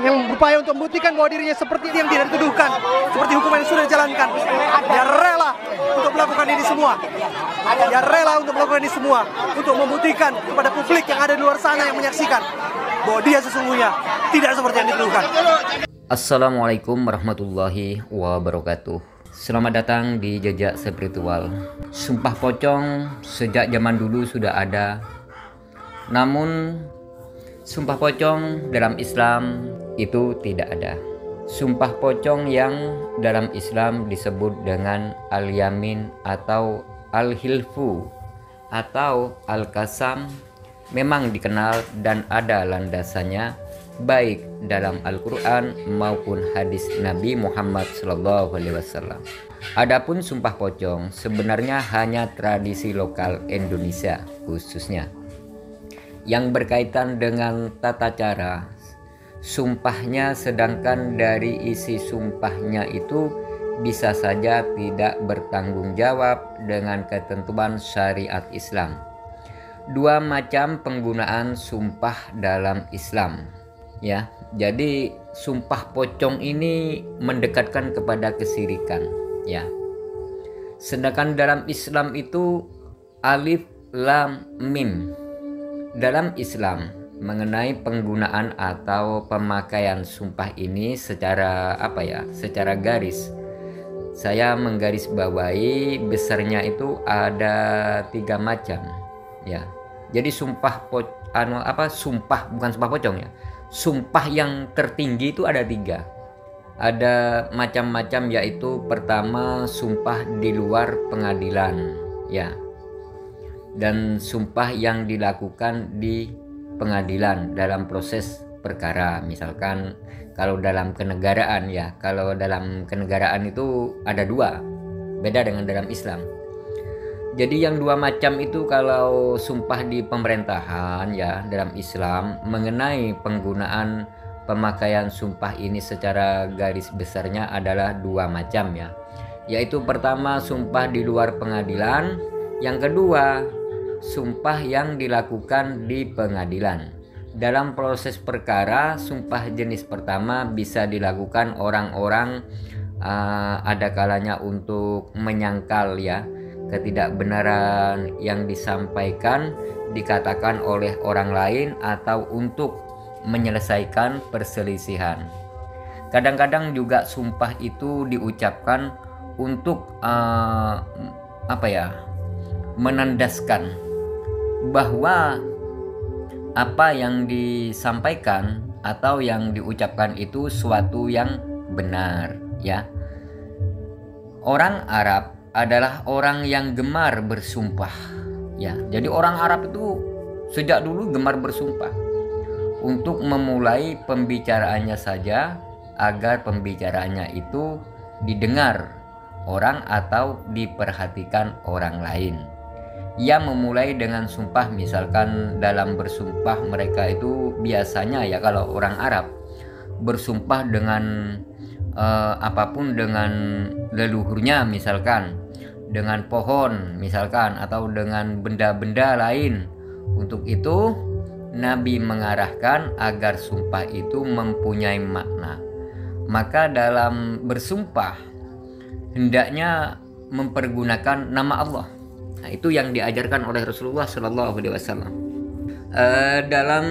yang berupaya untuk membuktikan bahwa dirinya seperti yang tidak dituduhkan, seperti hukuman yang sudah dijalankan. Dia rela untuk melakukan ini semua. Dia rela untuk melakukan ini semua untuk membuktikan kepada publik yang ada di luar sana yang menyaksikan bahwa dia sesungguhnya tidak seperti yang dituduhkan. Assalamualaikum warahmatullahi wabarakatuh. Selamat datang di Jejak Spiritual. Sumpah pocong sejak zaman dulu sudah ada. Namun sumpah pocong dalam Islam itu tidak ada. Sumpah pocong yang dalam Islam disebut dengan al-yamin atau al-hilfu atau al-qasam memang dikenal dan ada landasannya baik dalam Al-Quran maupun hadis Nabi Muhammad SAW. Adapun sumpah pocong sebenarnya hanya tradisi lokal Indonesia khususnya yang berkaitan dengan tata cara sumpahnya, sedangkan dari isi sumpahnya itu bisa saja tidak bertanggung jawab dengan ketentuan syariat Islam. Dua macam penggunaan sumpah dalam Islam. Ya, jadi sumpah pocong ini mendekatkan kepada kesyirikan, ya. Sedangkan dalam Islam itu alif lam mim. Dalam Islam mengenai penggunaan atau pemakaian sumpah ini secara secara garis. Saya menggarisbawahi besarnya itu ada 3 macam, ya. Jadi sumpah bukan sumpah pocong ya. Sumpah yang tertinggi itu ada 3. Ada macam-macam, yaitu pertama sumpah di luar pengadilan, ya. Dan sumpah yang dilakukan di pengadilan dalam proses perkara. Misalkan kalau dalam kenegaraan ya, kalau dalam kenegaraan itu ada 2, beda dengan dalam Islam. Jadi yang 2 macam itu kalau sumpah di pemerintahan ya dalam Islam mengenai penggunaan pemakaian sumpah ini secara garis besarnya adalah 2 macam ya. Yaitu pertama sumpah di luar pengadilan, yang kedua sumpah yang dilakukan di pengadilan. Dalam proses perkara, sumpah jenis pertama bisa dilakukan orang-orang ada kalanya untuk menyangkal ya ketidakbenaran yang disampaikan dikatakan oleh orang lain atau untuk menyelesaikan perselisihan. Kadang-kadang juga sumpah itu diucapkan untuk menandaskan bahwa apa yang disampaikan atau yang diucapkan itu suatu yang benar, ya. Orang Arab adalah orang yang gemar bersumpah, ya. Jadi orang Arab itu sejak dulu gemar bersumpah untuk memulai pembicaraannya saja agar pembicaraannya itu didengar orang atau diperhatikan orang lain. Ia memulai dengan sumpah, misalkan dalam bersumpah mereka itu biasanya ya kalau orang Arab bersumpah dengan apapun, dengan leluhurnya misalkan, dengan pohon misalkan, atau dengan benda-benda lain. Untuk itu Nabi mengarahkan agar sumpah itu mempunyai makna. Maka dalam bersumpah hendaknya mempergunakan nama Allah. Nah, itu yang diajarkan oleh Rasulullah SAW. Dalam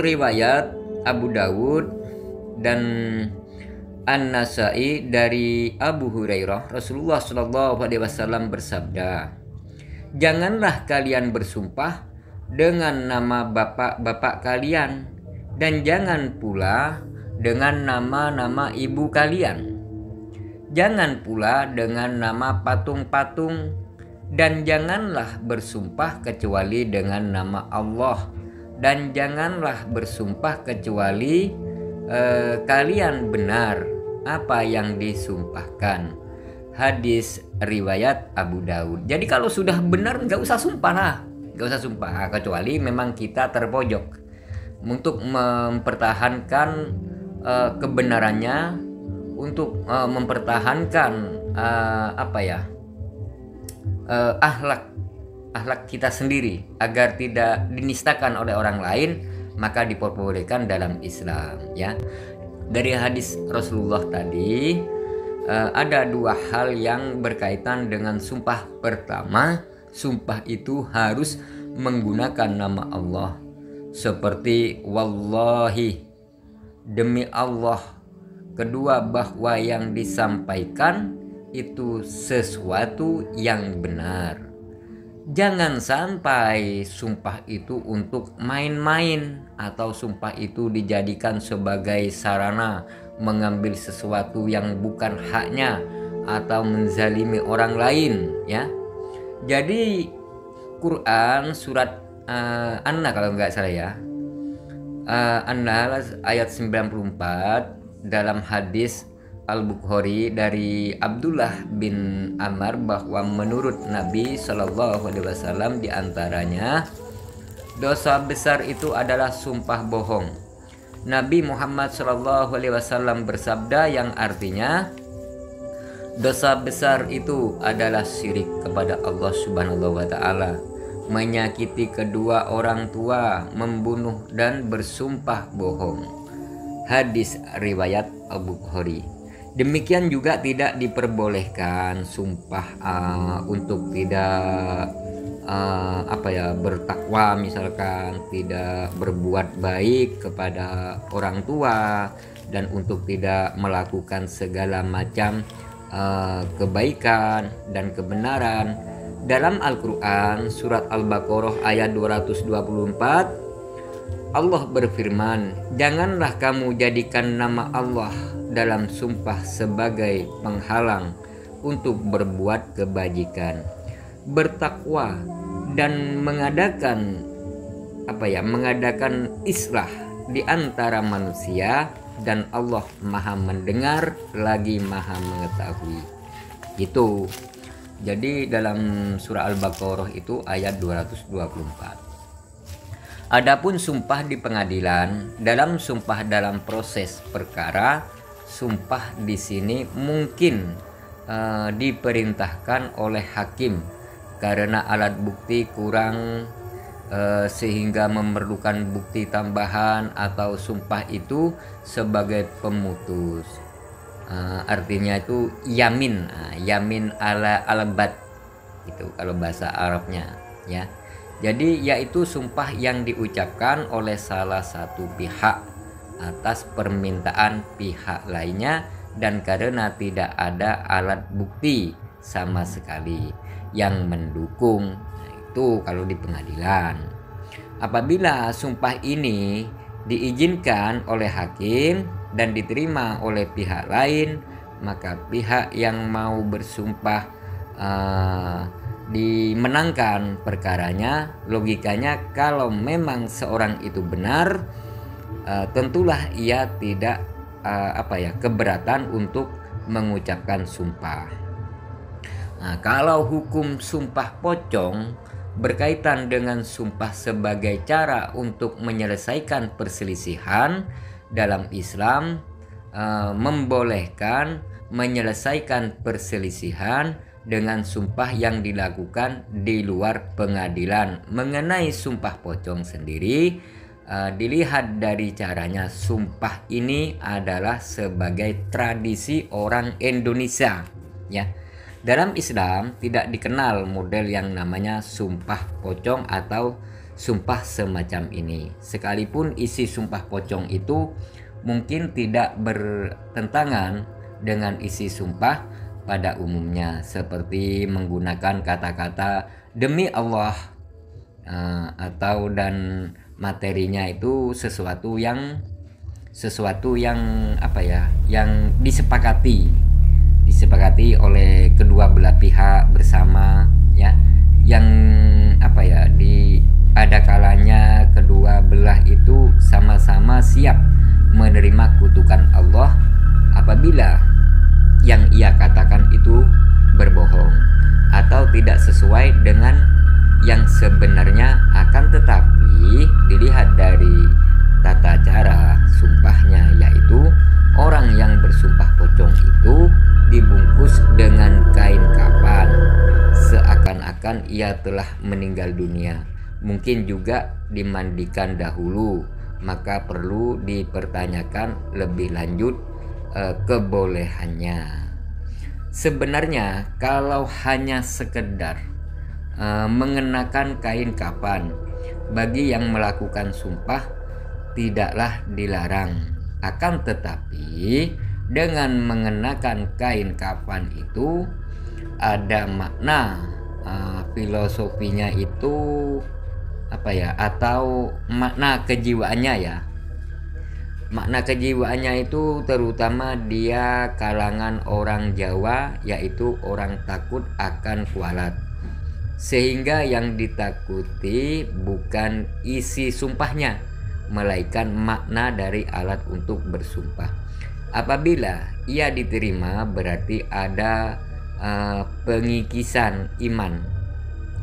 riwayat Abu Dawud dan An-Nasai dari Abu Hurairah, Rasulullah SAW bersabda, "Janganlah kalian bersumpah dengan nama bapak-bapak kalian, dan jangan pula dengan nama-nama ibu kalian. Jangan pula dengan nama patung-patung, dan janganlah bersumpah kecuali dengan nama Allah, dan janganlah bersumpah kecuali kalian benar apa yang disumpahkan." Hadis riwayat Abu Daud. Jadi kalau sudah benar nggak usah sumpah lah, nggak usah sumpah, kecuali memang kita terpojok untuk mempertahankan kebenarannya, untuk mempertahankan akhlak kita sendiri agar tidak dinistakan oleh orang lain, maka diperbolehkan dalam Islam, ya. Dari hadis Rasulullah tadi ada dua hal yang berkaitan dengan sumpah. Pertama, sumpah itu harus menggunakan nama Allah, seperti wallahi, demi Allah. Kedua, bahwa yang disampaikan itu sesuatu yang benar. Jangan sampai sumpah itu untuk main-main, atau sumpah itu dijadikan sebagai sarana mengambil sesuatu yang bukan haknya atau menzalimi orang lain, ya. Jadi Quran surat An-Nahl kalau nggak salah ya, An-Nahl ayat 94, dalam hadis Al-Bukhari dari Abdullah bin Amr bahwa menurut Nabi Shallallahu Alaihi Wasallam diantaranya dosa besar itu adalah sumpah bohong. Nabi Muhammad Shallallahu Alaihi Wasallam bersabda yang artinya dosa besar itu adalah syirik kepada Allah Subhanahu Wa Taala, menyakiti kedua orang tua, membunuh dan bersumpah bohong. Hadis riwayat Al-Bukhari. Demikian juga tidak diperbolehkan sumpah untuk tidak bertakwa, misalkan tidak berbuat baik kepada orang tua, dan untuk tidak melakukan segala macam kebaikan dan kebenaran. Dalam Al-Quran surat Al-Baqarah ayat 224, Allah berfirman, janganlah kamu jadikan nama Allah dalam sumpah sebagai penghalang untuk berbuat kebajikan, bertakwa, dan mengadakan islah di antara manusia, dan Allah Maha mendengar lagi Maha mengetahui. Itu. Jadi dalam surah Al-Baqarah itu ayat 224. Adapun sumpah di pengadilan, dalam sumpah dalam proses perkara, sumpah di sini mungkin diperintahkan oleh hakim karena alat bukti kurang sehingga memerlukan bukti tambahan, atau sumpah itu sebagai pemutus. Artinya itu yamin, yamin ala alabat itu kalau bahasa Arabnya, ya. Jadi yaitu sumpah yang diucapkan oleh salah satu pihak atas permintaan pihak lainnya, dan karena tidak ada alat bukti sama sekali yang mendukung. Nah, itu kalau di pengadilan. Apabila sumpah ini diizinkan oleh hakim dan diterima oleh pihak lain, maka pihak yang mau bersumpah dimenangkan perkaranya. Logikanya kalau memang seorang itu benar, tentulah ia tidak keberatan untuk mengucapkan sumpah. Nah, kalau hukum sumpah pocong berkaitan dengan sumpah sebagai cara untuk menyelesaikan perselisihan, dalam Islam membolehkan menyelesaikan perselisihan dengan sumpah yang dilakukan di luar pengadilan. Mengenai sumpah pocong sendiri, dilihat dari caranya, sumpah ini adalah sebagai tradisi orang Indonesia, ya. Dalam Islam tidak dikenal model yang namanya sumpah pocong atau sumpah semacam ini. Sekalipun isi sumpah pocong itu mungkin tidak bertentangan dengan isi sumpah pada umumnya, seperti menggunakan kata-kata demi Allah, dan materinya itu sesuatu yang yang disepakati oleh kedua belah pihak bersama, ya, yang ada kalanya kedua belah itu sama-sama siap menerima kutukan Allah apabila yang ia katakan itu berbohong atau tidak sesuai dengan yang sebenarnya. Akan tetapi dilihat dari tata cara sumpahnya, yaitu orang yang bersumpah pocong itu dibungkus dengan kain kafan seakan-akan ia telah meninggal dunia. Mungkin juga dimandikan dahulu, maka perlu dipertanyakan lebih lanjut kebolehannya. Sebenarnya kalau hanya sekedar mengenakan kain kafan bagi yang melakukan sumpah tidaklah dilarang. Akan tetapi dengan mengenakan kain kafan itu ada makna filosofinya itu atau makna kejiwaannya ya. Makna kejiwaannya itu terutama dia kalangan orang Jawa, yaitu orang takut akan kualat. Sehingga yang ditakuti bukan isi sumpahnya, melainkan makna dari alat untuk bersumpah. Apabila ia diterima berarti ada pengikisan iman,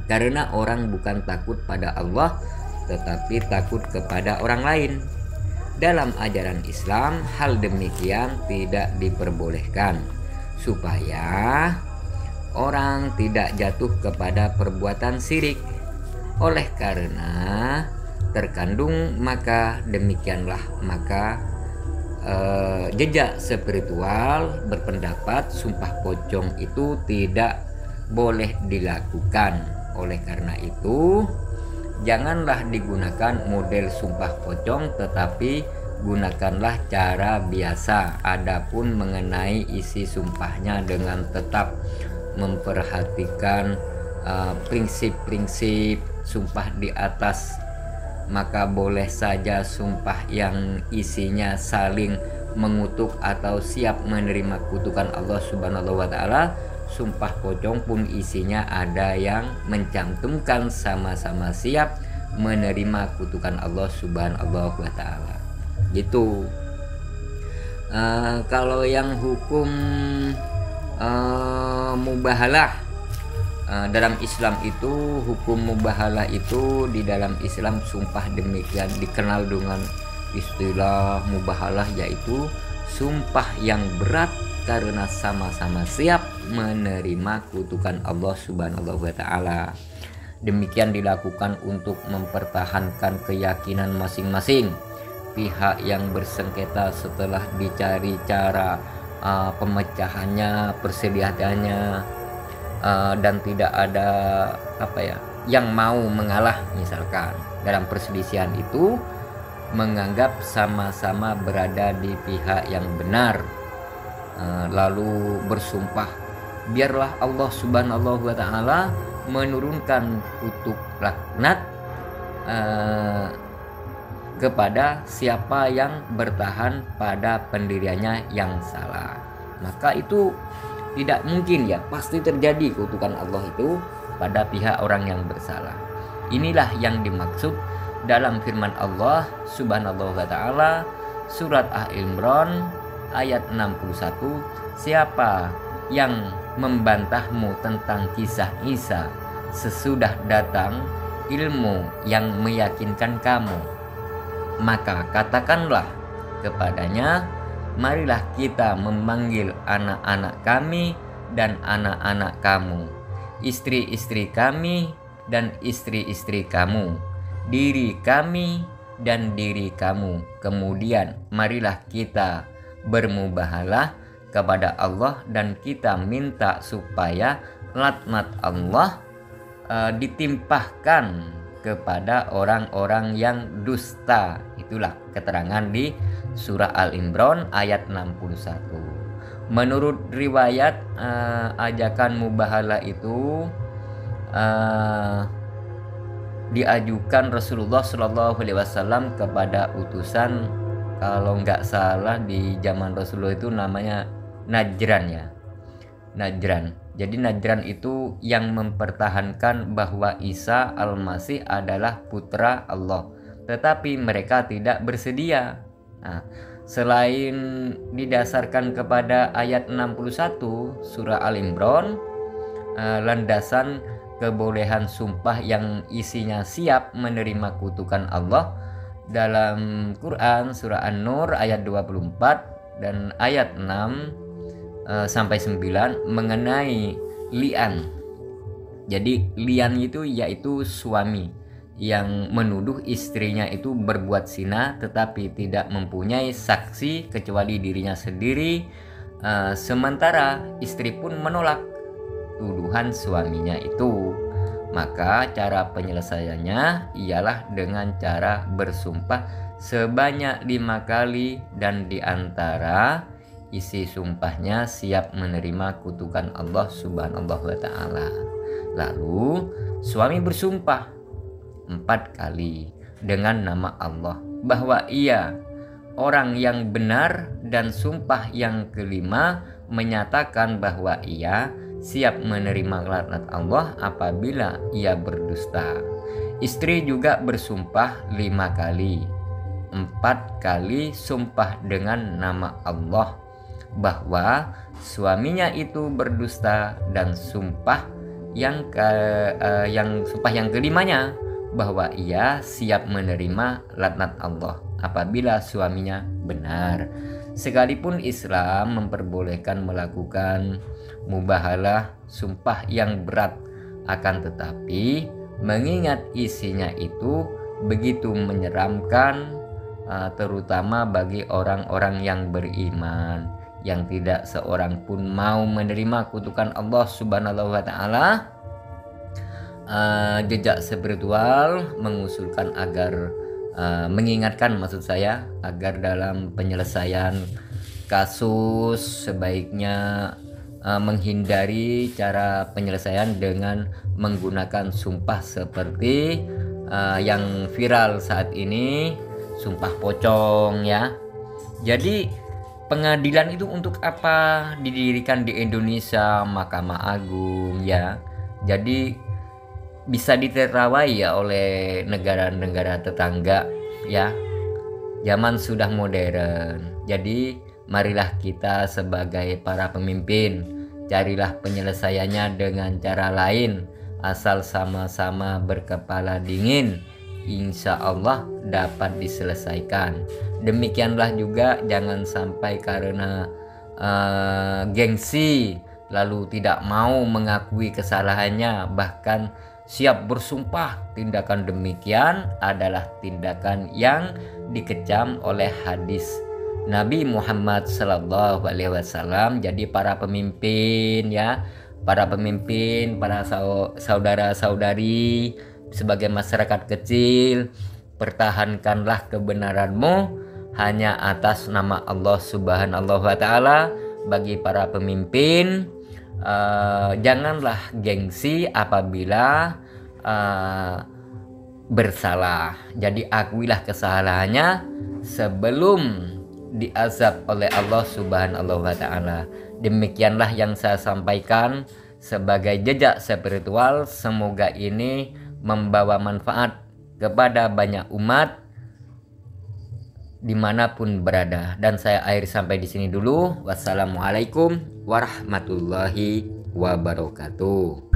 karena orang bukan takut pada Allah tetapi takut kepada orang lain. Dalam ajaran Islam hal demikian tidak diperbolehkan supaya orang tidak jatuh kepada perbuatan syirik. Oleh karena terkandung maka demikianlah jejak spiritual berpendapat sumpah pocong itu tidak boleh dilakukan. Oleh karena itu janganlah digunakan model sumpah pocong, tetapi gunakanlah cara biasa. Adapun mengenai isi sumpahnya dengan tetap memperhatikan prinsip-prinsip sumpah di atas, maka boleh saja sumpah yang isinya saling mengutuk atau siap menerima kutukan Allah Subhanahu wa Ta'ala. Sumpah pocong pun isinya ada yang mencantumkan sama-sama siap menerima kutukan Allah Subhanahu wa Ta'ala. Gitu. Kalau yang hukum mubahalah dalam Islam itu, hukum mubahalah itu di dalam Islam sumpah demikian dikenal dengan istilah mubahalah, yaitu sumpah yang berat karena sama-sama siap menerima kutukan Allah Subhanahu wa Ta'ala. Demikian dilakukan untuk mempertahankan keyakinan masing-masing pihak yang bersengketa setelah dicari cara pemecahannya, persediaannya, dan tidak ada yang mau mengalah. Misalkan dalam perselisihan itu menganggap sama-sama berada di pihak yang benar, lalu bersumpah biarlah Allah Subhanahu wa Ta'ala menurunkan kutuk laknat kepada siapa yang bertahan pada pendiriannya yang salah. Maka itu tidak mungkin ya, pasti terjadi kutukan Allah itu pada pihak orang yang bersalah. Inilah yang dimaksud dalam firman Allah Subhanahu wa Ta'ala surat Al-Imran ayat 61, siapa yang membantahmu tentang kisah Isa sesudah datang ilmu yang meyakinkan kamu, maka katakanlah kepadanya, marilah kita memanggil anak-anak kami dan anak-anak kamu, istri-istri kami dan istri-istri kamu, diri kami dan diri kamu, kemudian marilah kita bermubahalah kepada Allah dan kita minta supaya laknat Allah ditimpahkan kepada orang-orang yang dusta. Itulah keterangan di surah Al-Imran ayat 61. Menurut riwayat ajakan mubahalah itu diajukan Rasulullah SAW kepada utusan, kalau nggak salah di zaman Rasulullah itu namanya Najran ya, Najran. Jadi Najran itu yang mempertahankan bahwa Isa Al-Masih adalah putra Allah, tetapi mereka tidak bersedia. Nah, selain didasarkan kepada ayat 61 surah Al-Imran, landasan kebolehan sumpah yang isinya siap menerima kutukan Allah dalam Quran surah An-Nur ayat 24 dan ayat 6 sampai 9 mengenai li'an. Jadi li'an itu yaitu suami yang menuduh istrinya itu berbuat zina tetapi tidak mempunyai saksi kecuali dirinya sendiri, sementara istri pun menolak tuduhan suaminya itu. Maka cara penyelesaiannya ialah dengan cara bersumpah sebanyak 5 kali, dan diantara isi sumpahnya siap menerima kutukan Allah Subhanahu wa ta'ala. Lalu suami bersumpah 4 kali dengan nama Allah bahwa ia orang yang benar, dan sumpah yang kelima menyatakan bahwa ia siap menerima laknat Allah apabila ia berdusta. Istri juga bersumpah 5 kali. 4 kali sumpah dengan nama Allah bahwa suaminya itu berdusta, dan sumpah yang kelimanya bahwa ia siap menerima laknat Allah apabila suaminya benar. Sekalipun Islam memperbolehkan melakukan mubahalah sumpah yang berat, akan tetapi mengingat isinya itu begitu menyeramkan, terutama bagi orang-orang yang beriman, yang tidak seorang pun mau menerima kutukan Allah Subhanahu wa ta'ala, jejak spiritual mengusulkan agar mengingatkan maksud saya agar dalam penyelesaian kasus sebaiknya menghindari cara penyelesaian dengan menggunakan sumpah seperti yang viral saat ini, sumpah pocong ya. Jadi pengadilan itu untuk apa didirikan di Indonesia, Mahkamah Agung ya. Jadi bisa diterawai ya oleh negara-negara tetangga ya. Zaman sudah modern. Jadi marilah kita sebagai para pemimpin carilah penyelesaiannya dengan cara lain, asal sama-sama berkepala dingin, insya Allah dapat diselesaikan. Demikianlah juga jangan sampai karena gengsi lalu tidak mau mengakui kesalahannya, bahkan siap bersumpah. Tindakan demikian adalah tindakan yang dikecam oleh hadis Nabi Muhammad Sallallahu Alaihi Wasallam. Jadi para pemimpin ya, para pemimpin, para saudara-saudari sebagai masyarakat kecil, pertahankanlah kebenaranmu hanya atas nama Allah Subhanahu wa ta'ala. Bagi para pemimpin, janganlah gengsi apabila bersalah. Jadi akuilah kesalahannya sebelum diazab oleh Allah Subhanahu wa ta'ala. Demikianlah yang saya sampaikan sebagai jejak spiritual. Semoga ini membawa manfaat kepada banyak umat dimanapun berada. Dan saya akhiri sampai di sini dulu. Wassalamualaikum warahmatullahi wabarakatuh.